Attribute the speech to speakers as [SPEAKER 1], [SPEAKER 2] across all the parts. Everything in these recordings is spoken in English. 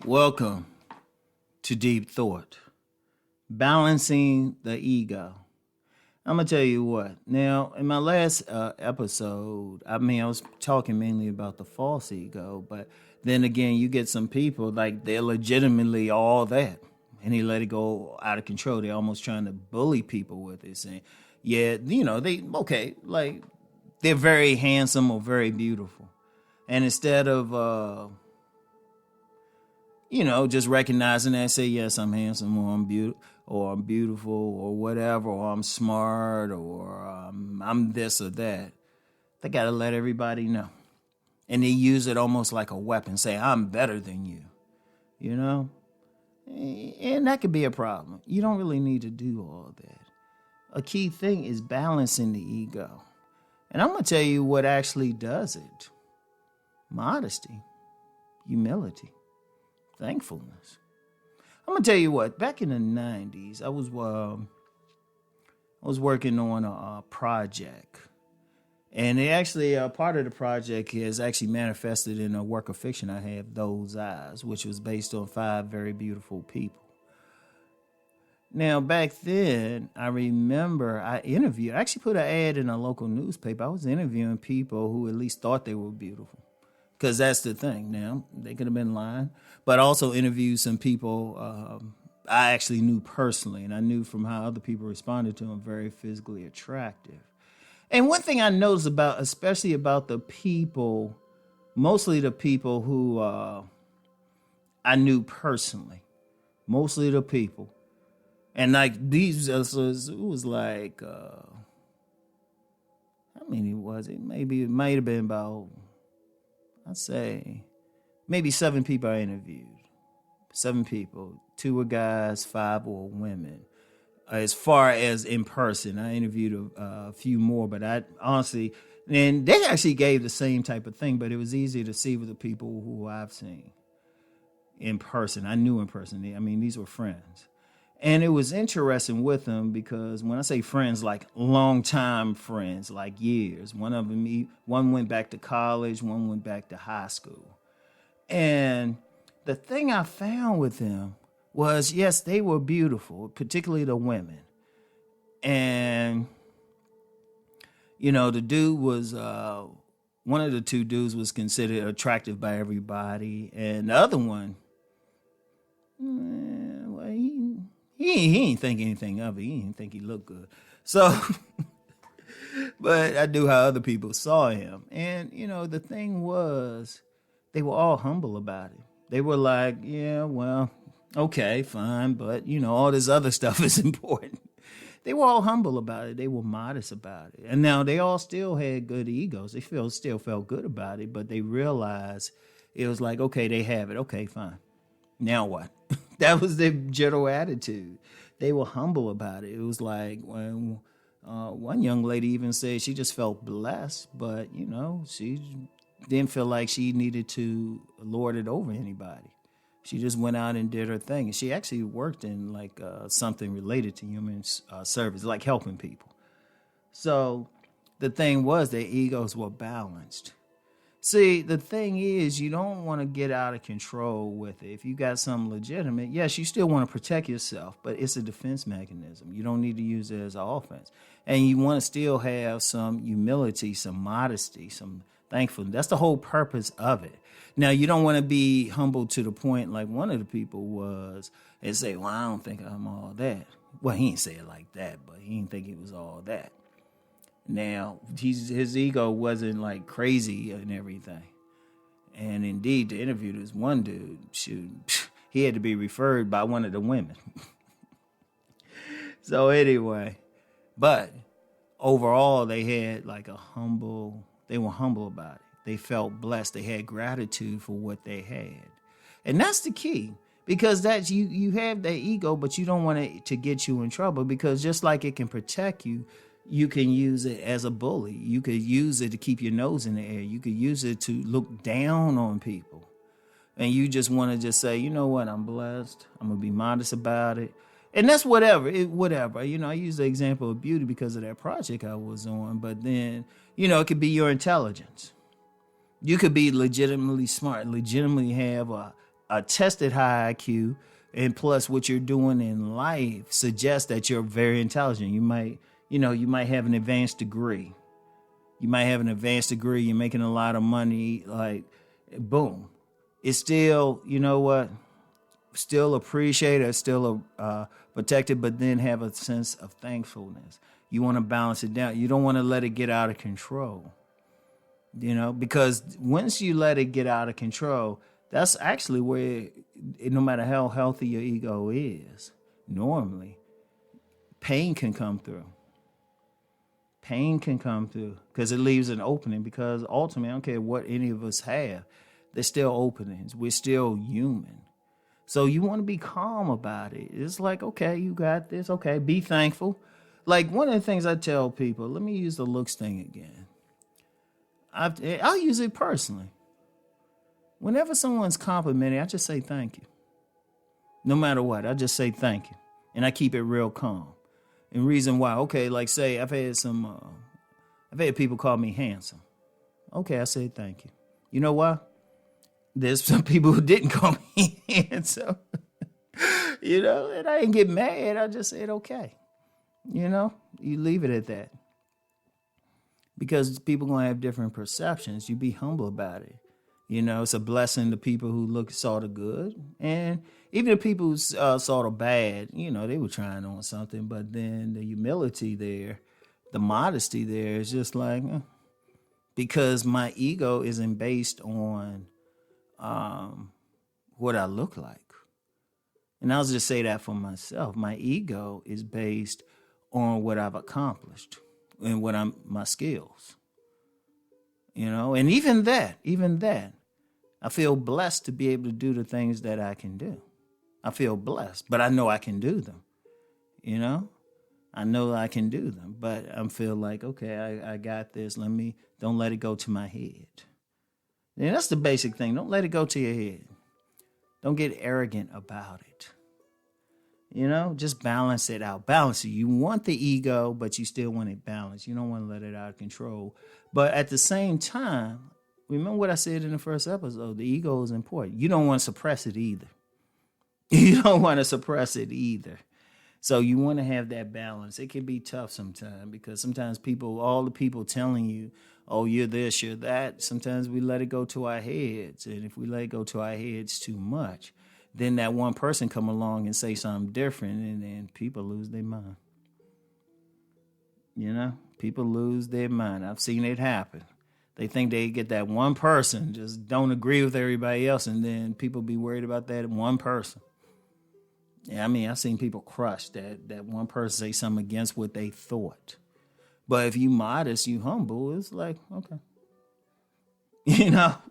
[SPEAKER 1] Welcome to Deep Thought, balancing the ego. I'm going to tell you what. Now, in my last episode, I was talking mainly about the false ego, but then again, you get some people like they're legitimately all that, and they let it go out of control. They're almost trying to bully people with it, saying, yeah, they're very handsome or very beautiful. And instead of just recognizing that, say, yes, I'm handsome, or I'm beautiful, or whatever, or I'm smart, or I'm this or that. They got to let everybody know. And they use it almost like a weapon, say, I'm better than you, And that could be a problem. You don't really need to do all that. A key thing is balancing the ego. And I'm going to tell you what actually does it. Modesty, humility, thankfulness. I'm gonna tell you what. Back in the '90s, I was working on a project, and it actually part of the project is actually manifested in a work of fiction I have, Those Eyes, which was based on 5 very beautiful people. Now, back then, I remember I actually put an ad in a local newspaper. I was interviewing people who at least thought they were beautiful. Because that's the thing. Now, they could have been lying. But I also interviewed some people I actually knew personally. And I knew from how other people responded to them, very physically attractive. And one thing I noticed especially about the people, mostly the people who I knew personally. Mostly the people. And like these, it was like, how many was it? Maybe it might have been about, I'd say maybe 7 people I interviewed. 7 people. 2 were guys, 5 were women. As far as in person, I interviewed a few more, but I honestly, and they actually gave the same type of thing, but it was easy to see with the people who I've seen in person. I knew in person. These were friends. And it was interesting with them because when I say friends, like longtime friends, like years. One went back to college, one went back to high school. And the thing I found with them was, yes, they were beautiful, particularly the women. And, the dude was, one of the 2 dudes was considered attractive by everybody. And the other one, he ain't think anything of it. He didn't think he looked good. So, but I knew how other people saw him. And, the thing was, they were all humble about it. They were like, yeah, well, okay, fine. But, all this other stuff is important. They were all humble about it. They were modest about it. And now they all still had good egos. They still felt good about it. But they realized it was like, okay, they have it. Okay, fine. Now what? That was their general attitude. They were humble about it. It was like when one young lady even said she just felt blessed, but, she didn't feel like she needed to lord it over anybody. She just went out and did her thing. And she actually worked in like something related to human service, like helping people. So the thing was their egos were balanced. See, the thing is, you don't want to get out of control with it. If you got something legitimate, yes, you still want to protect yourself, but it's a defense mechanism. You don't need to use it as an offense. And you want to still have some humility, some modesty, some thankfulness. That's the whole purpose of it. Now, you don't want to be humble to the point like one of the people was and say, well, I don't think I'm all that. Well, he didn't say it like that, but he didn't think he was all that. Now, his ego wasn't like crazy and everything. And indeed, to interview this one dude, he had to be referred by one of the women. So anyway, but overall, they had like they were humble about it. They felt blessed. They had gratitude for what they had. And that's the key. Because that's you have that ego, but you don't want it to get you in trouble, because just like it can protect you, you can use it as a bully. You could use it to keep your nose in the air. You could use it to look down on people. And you just want to just say, you know what, I'm blessed. I'm going to be modest about it. And that's whatever. I use the example of beauty because of that project I was on. But then, it could be your intelligence. You could be legitimately smart, legitimately have a a tested high IQ, and plus what you're doing in life suggests that you're very intelligent. You might have an advanced degree. You might have an advanced degree. You're making a lot of money. Like, boom. It's still, you know what? Still appreciate it, still protect it, but then have a sense of thankfulness. You want to balance it down. You don't want to let it get out of control. Because once you let it get out of control, that's actually where, no matter how healthy your ego is, normally, pain can come through. Pain can come through because it leaves an opening, because ultimately, I don't care what any of us have, there's still openings. We're still human. So you want to be calm about it. It's like, okay, you got this. Okay, be thankful. Like, one of the things I tell people, let me use the looks thing again. I'll use it personally. Whenever someone's complimenting, I just say thank you. No matter what, I just say thank you. And I keep it real calm. And reason why, okay, like say I've had people call me handsome. Okay, I said thank you. You know why? There's some people who didn't call me handsome. And I didn't get mad. I just said okay. You leave it at that. Because people going to have different perceptions. You be humble about it. It's a blessing to people who look sort of good. And even the people who sort of bad, they were trying on something. But then the humility there, the modesty there is just like, because my ego isn't based on what I look like. And I'll just say that for myself. My ego is based on what I've accomplished and my skills. And even that, I feel blessed to be able to do the things that I can do. I feel blessed, but I know I can do them. I know I can do them, but I feel like, okay, I got this. Don't let it go to my head. And that's the basic thing. Don't let it go to your head. Don't get arrogant about it. Just balance it out. Balance it. You want the ego, but you still want it balanced. You don't want to let it out of control. But at the same time, remember what I said in the first episode, the ego is important. You don't want to suppress it either. So you want to have that balance. It can be tough sometimes because sometimes all the people telling you, oh, you're this, you're that, sometimes we let it go to our heads. And if we let it go to our heads too much, then that one person come along and say something different, and then people lose their mind. People lose their mind. I've seen it happen. They think they get that one person, just don't agree with everybody else, and then people be worried about that one person. Yeah, I've seen people crush that one person say something against what they thought. But if you modest, you humble, it's like, okay.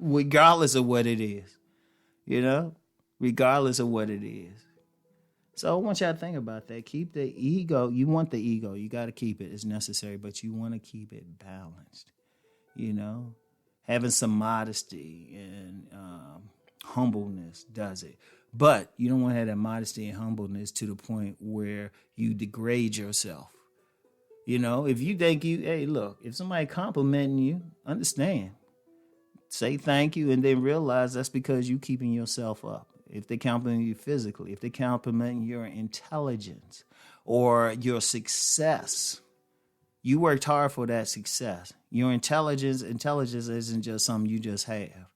[SPEAKER 1] Regardless of what it is. Regardless of what it is. So I want y'all to think about that. Keep the ego. You want the ego. You got to keep it. It's necessary, but you want to keep it balanced. Having some modesty and humbleness does it. But you don't want to have that modesty and humbleness to the point where you degrade yourself. If you think hey, look, if somebody complimenting you, understand. Say thank you and then realize that's because you keeping yourself up. If they compliment you physically, if they compliment your intelligence or your success, you worked hard for that success. Your intelligence isn't just something you just have.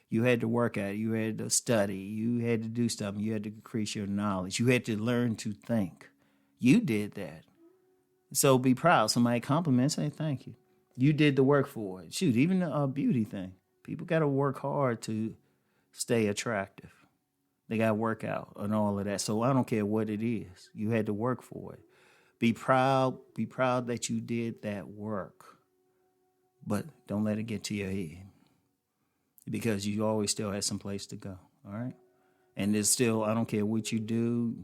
[SPEAKER 1] You had to work at it. You had to study. You had to do something. You had to increase your knowledge. You had to learn to think. You did that. So be proud. Somebody compliments, say thank you. You did the work for it. Shoot, even the beauty thing. People got to work hard to stay attractive. They got to work out and all of that. So I don't care what it is. You had to work for it. Be proud. Be proud that you did that work. But don't let it get to your head. Because you always still have some place to go. All right? And there's still, I don't care what you do.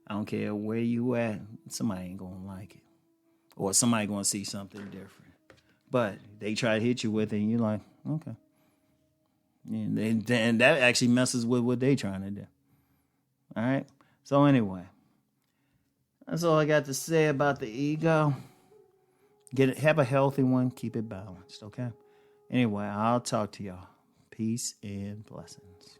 [SPEAKER 1] I don't care where you at. Somebody ain't going to like it. Or somebody going to see something different. But they try to hit you with it and you're like, okay. And that actually messes with what they trying to do. All right? So anyway, that's all I got to say about the ego. Have a healthy one. Keep it balanced, okay? Anyway, I'll talk to y'all. Peace and blessings.